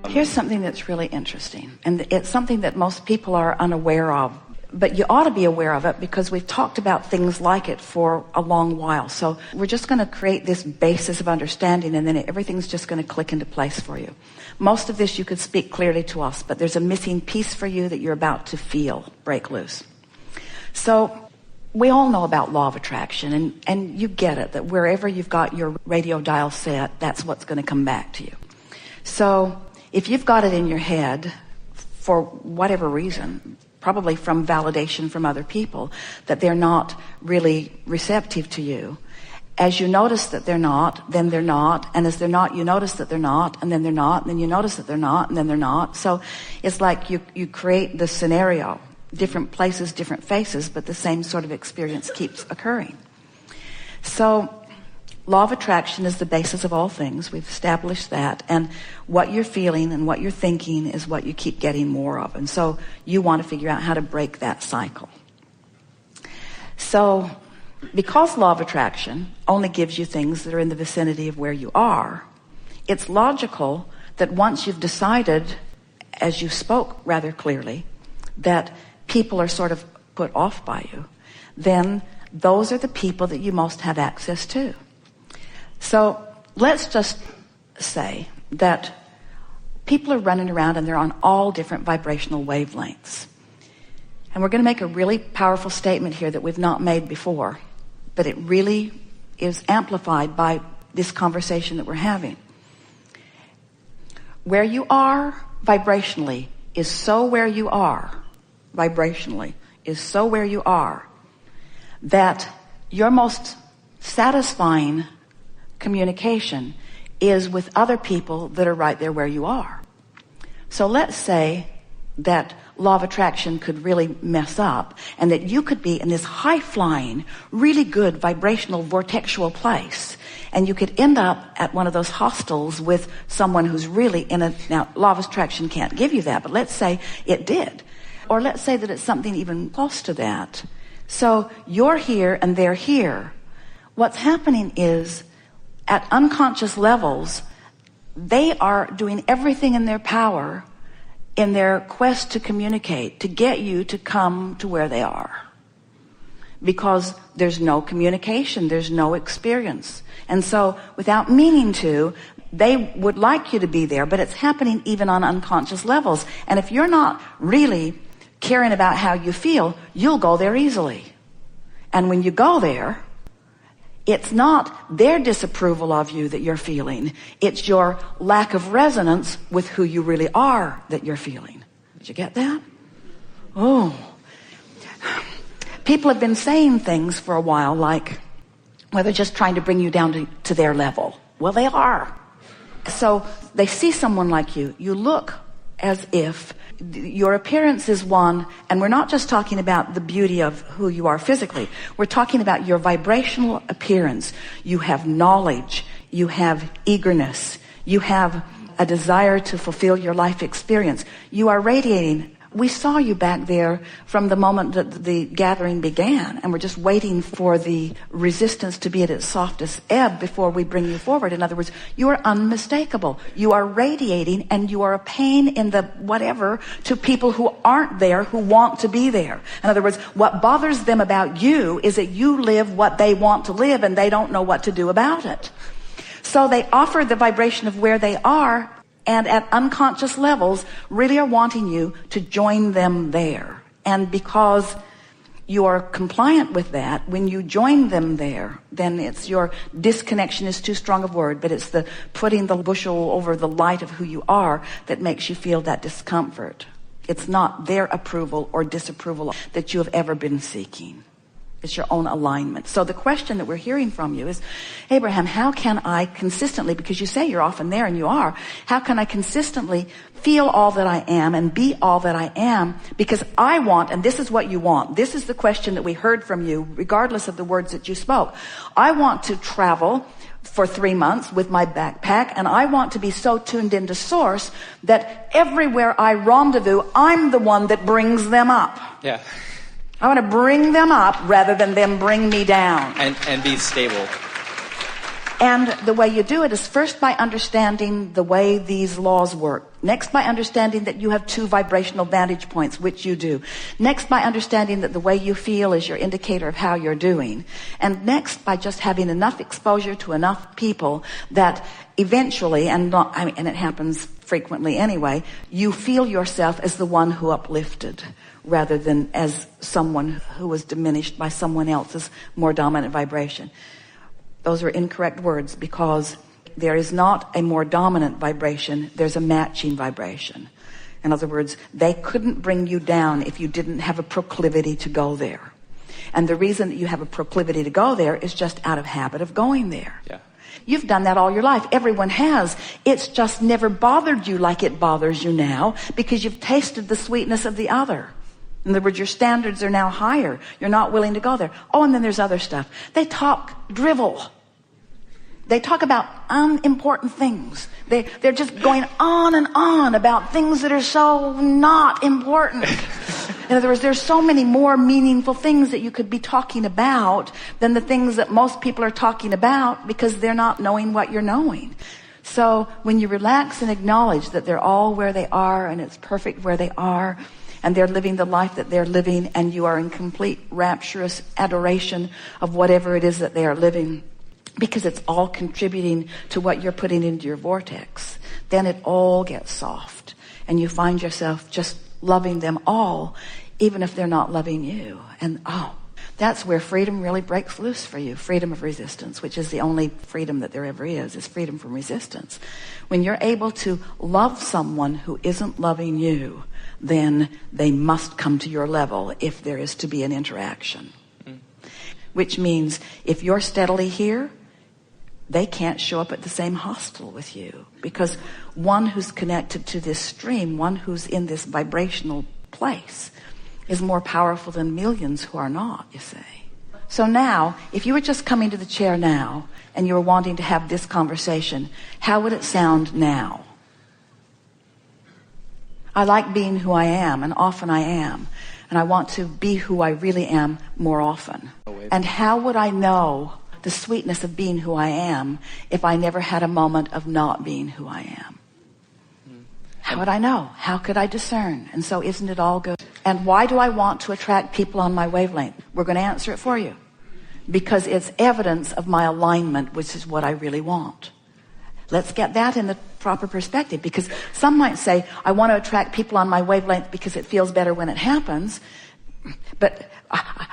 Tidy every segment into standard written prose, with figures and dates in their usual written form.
Here's something that's really interesting, and it's something that most people are unaware of, but you ought to be aware of it because we've talked about things like it for a long while. So we're just going to create this basis of understanding, and then everything's just going to click into place for you. Most of this you could speak clearly to us, but there's a missing piece for you that you're about to feel break loose. So we all know about law of attraction, and you get it, that wherever you've got your radio dial set, that's what's going to come back to you. So if you've got it in your head for whatever reason, probably from validation from other people, that they're not really receptive to you, as you notice that they're not, then they're not, and as they're not, you notice that they're not, and then they're not, and then you notice that they're not, and then they're not. So it's like you create the scenario, different places, different faces, but the same sort of experience keeps occurring. So law of attraction is the basis of all things. We've established that. And what you're feeling and what you're thinking is what you keep getting more of. And so you want to figure out how to break that cycle. So because law of attraction only gives you things that are in the vicinity of where you are, it's logical that once you've decided, as you spoke rather clearly, that people are sort of put off by you, then those are the people that you most have access to. So let's just say that people are running around and they're on all different vibrational wavelengths. And we're going to make a really powerful statement here that we've not made before, but it really is amplified by this conversation that we're having. Where you are vibrationally is so where you are, vibrationally is so where you are, that your most satisfying communication is with other people that are right there where you are. So let's say that law of attraction could really mess up, and that you could be in this high-flying, really good vibrational vortexual place, and you could end up at one of those hostels with someone who's really in a... Now, law of attraction can't give you that, but let's say it did. Or let's say that it's something even close to that. So you're here and they're here. What's happening is, at unconscious levels, they are doing everything in their power in their quest to communicate, to get you to come to where they are. Because there's no communication, there's no experience. And so, without meaning to, they would like you to be there, but it's happening even on unconscious levels. And if you're not really caring about how you feel, you'll go there easily. And when you go there, it's not their disapproval of you that you're feeling. It's your lack of resonance with who you really are that you're feeling. Did you get that? Oh. People have been saying things for a while like, well, they're just trying to bring you down to their level. Well, they are. So they see someone like you. You look as if your appearance is one, and we're not just talking about the beauty of who you are physically. We're talking about your vibrational appearance. You have knowledge. You have eagerness. You have a desire to fulfill your life experience. You are radiating. We saw you back there from the moment that the gathering began, and we're just waiting for the resistance to be at its softest ebb before we bring you forward. In other words, you are unmistakable. You are radiating, and you are a pain in the whatever to people who aren't there, who want to be there. In other words, what bothers them about you is that you live what they want to live, and they don't know what to do about it. So they offer the vibration of where they are, and at unconscious levels really are wanting you to join them there. And because you are compliant with that, when you join them there, then it's your disconnection is too strong a word, but it's the putting the bushel over the light of who you are that makes you feel that discomfort. It's not their approval or disapproval that you have ever been seeking. It's your own alignment. So the question that we're hearing from you is, Abraham, how can I consistently, because you say you're often there and you are, how can I consistently feel all that I am and be all that I am? Because I want, and this is what you want, this is the question that we heard from you, regardless of the words that you spoke. I want to travel for 3 months with my backpack, and I want to be so tuned into source that everywhere I rendezvous, I'm the one that brings them up. Yeah. I want to bring them up rather than them bring me down. And be stable. And the way you do it is first by understanding the way these laws work. Next, by understanding that you have 2 vibrational vantage points, which you do. Next, by understanding that the way you feel is your indicator of how you're doing. And next, by just having enough exposure to enough people that eventually, and it happens frequently anyway, you feel yourself as the one who uplifted, rather than as someone who was diminished by someone else's more dominant vibration. Those are incorrect words, because there is not a more dominant vibration, there's a matching vibration. In other words, they couldn't bring you down if you didn't have a proclivity to go there. And the reason that you have a proclivity to go there is just out of habit of going there. Yeah. You've done that all your life. Everyone has. It's just never bothered you like it bothers you now, because you've tasted the sweetness of the other. In other words, your standards are now higher. You're not willing to go there. Oh, and then there's other stuff. They talk drivel. They talk about unimportant things. They're just going on and on about things that are so not important. In other words, there's so many more meaningful things that you could be talking about than the things that most people are talking about, because they're not knowing what you're knowing. So when you relax and acknowledge that they're all where they are, and it's perfect where they are, and they're living the life that they're living, and you are in complete rapturous adoration of whatever it is that they are living, because it's all contributing to what you're putting into your vortex, then it all gets soft, and you find yourself just loving them all, even if they're not loving you. And that's where freedom really breaks loose for you. Freedom of resistance, which is the only freedom that there ever is freedom from resistance. When you're able to love someone who isn't loving you, then they must come to your level if there is to be an interaction. Which means if you're steadily here, they can't show up at the same hostel with you, because one who's connected to this stream, one who's in this vibrational place, is more powerful than millions who are not, you see. So now, if you were just coming to the chair now and you were wanting to have this conversation, how would it sound now? I like being who I am, and often I am, and I want to be who I really am more often. And how would I know the sweetness of being who I am if I never had a moment of not being who I am? How would I know? How could I discern? And so isn't it all good? And why do I want to attract people on my wavelength? We're going to answer it for you. Because it's evidence of my alignment, which is what I really want. Let's get that in the proper perspective, because some might say, I want to attract people on my wavelength because it feels better when it happens. But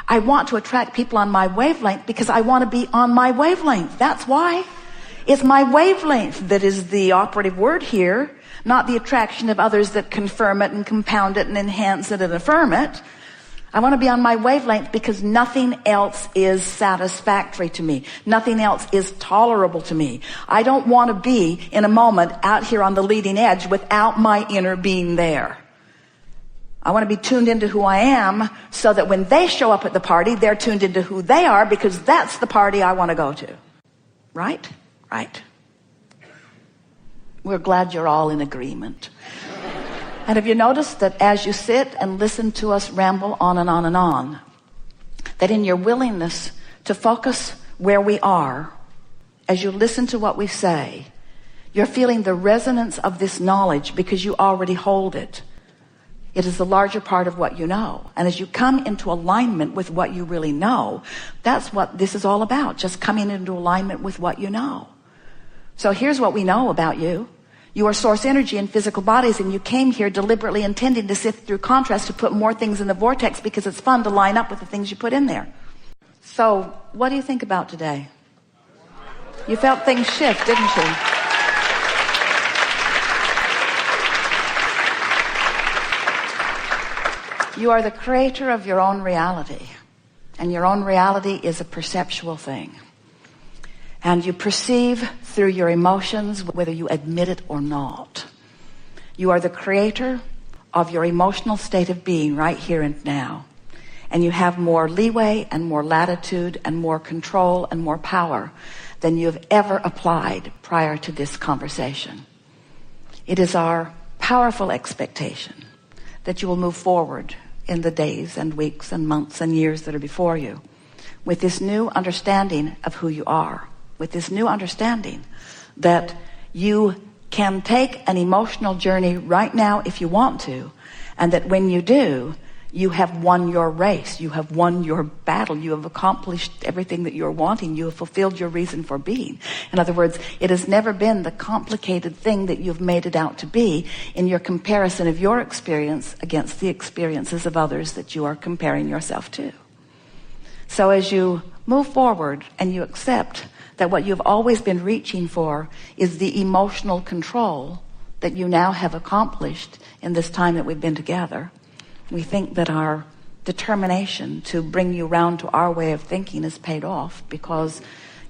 I want to attract people on my wavelength because I want to be on my wavelength. That's why. It's my wavelength that is the operative word here, not the attraction of others that confirm it and compound it and enhance it and affirm it. I want to be on my wavelength because nothing else is satisfactory to me. Nothing else is tolerable to me. I don't want to be in a moment out here on the leading edge without my inner being there. I want to be tuned into who I am, so that when they show up at the party, they're tuned into who they are, because that's the party I want to go to. Right? Right. We're glad you're all in agreement. And have you noticed that as you sit and listen to us ramble on and on and on, that in your willingness to focus where we are, as you listen to what we say, you're feeling the resonance of this knowledge because you already hold it. It is the larger part of what you know. And as you come into alignment with what you really know, that's what this is all about, just coming into alignment with what you know. So here's what we know about you. You are source energy in physical bodies, and you came here deliberately intending to sift through contrast, to put more things in the vortex because it's fun to line up with the things you put in there. So what do you think about today? You felt things shift, didn't you? You are the creator of your own reality, and your own reality is a perceptual thing. And you perceive through your emotions, whether you admit it or not. You are the creator of your emotional state of being right here and now. And you have more leeway and more latitude and more control and more power than you have ever applied prior to this conversation. It is our powerful expectation that you will move forward in the days and weeks and months and years that are before you with this new understanding of who you are. with this new understanding that you can take an emotional journey right now if you want to, and that when you do, you have won your race, you have won your battle, you have accomplished everything that you're wanting, you have fulfilled your reason for being. In other words, it has never been the complicated thing that you've made it out to be in your comparison of your experience against the experiences of others that you are comparing yourself to. So as you move forward and you accept that what you've always been reaching for is the emotional control that you now have accomplished in this time that we've been together, we think that our determination to bring you round to our way of thinking is paid off, because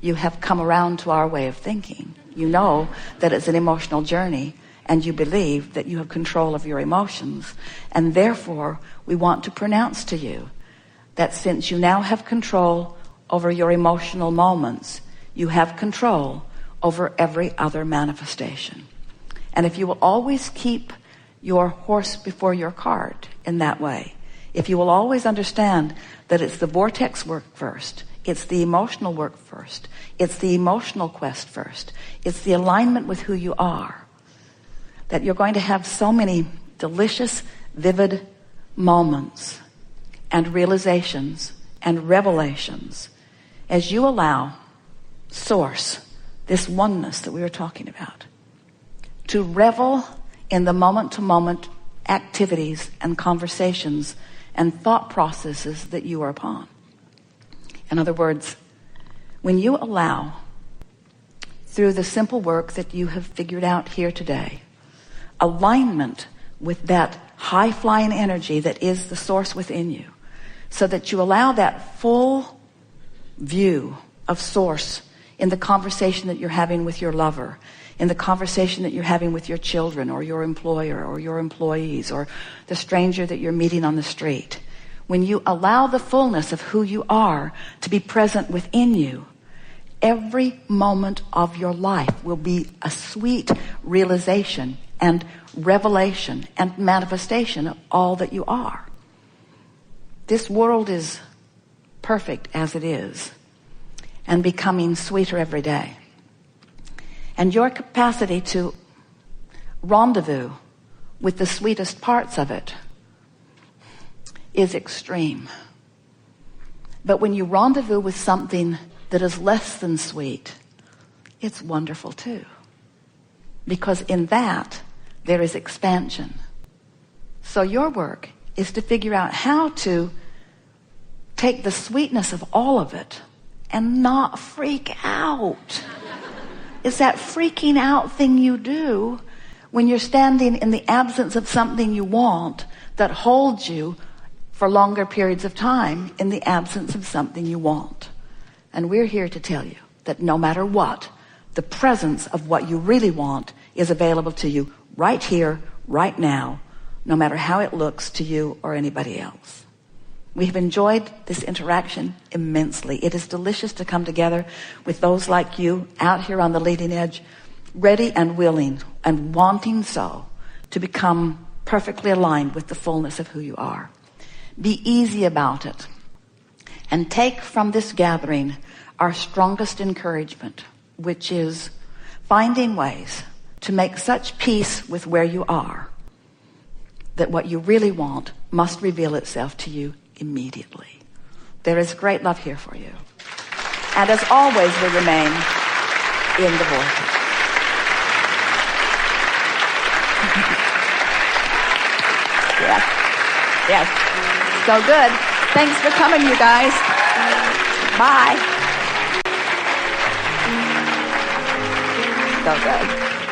you have come around to our way of thinking. You know that it's an emotional journey, and you believe that you have control of your emotions. And therefore, we want to pronounce to you that since you now have control over your emotional moments, you have control over every other manifestation. And if you will always keep your horse before your cart in that way, if you will always understand that it's the vortex work first, it's the emotional work first, it's the emotional quest first, it's the alignment with who you are, that you're going to have so many delicious, vivid moments and realizations and revelations as you allow Source, this oneness that we were talking about, to revel in the moment-to-moment activities and conversations and thought processes that you are upon. In other words, when you allow, through the simple work that you have figured out here today, alignment with that high-flying energy that is the source within you, so that you allow that full view of source in the conversation that you're having with your lover, in the conversation that you're having with your children or your employer or your employees or the stranger that you're meeting on the street. When you allow the fullness of who you are to be present within you, every moment of your life will be a sweet realization and revelation and manifestation of all that you are. This world is perfect as it is, and becoming sweeter every day. And your capacity to rendezvous with the sweetest parts of it is extreme. But when you rendezvous with something that is less than sweet, it's wonderful too. Because in that, there is expansion. So your work is to figure out how to take the sweetness of all of it and not freak out. It's that freaking out thing you do when you're standing in the absence of something you want that holds you for longer periods of time in the absence of something you want. And we're here to tell you that no matter what, the presence of what you really want is available to you right here, right now, no matter how it looks to you or anybody else. We have enjoyed this interaction immensely. It is delicious to come together with those like you out here on the leading edge, ready and willing and wanting so to become perfectly aligned with the fullness of who you are. Be easy about it and take from this gathering our strongest encouragement, which is finding ways to make such peace with where you are that what you really want must reveal itself to you immediately. There is great love here for you. And as always, we remain in the vortex. Yes. Yes. So good. Thanks for coming, you guys. Bye. So good.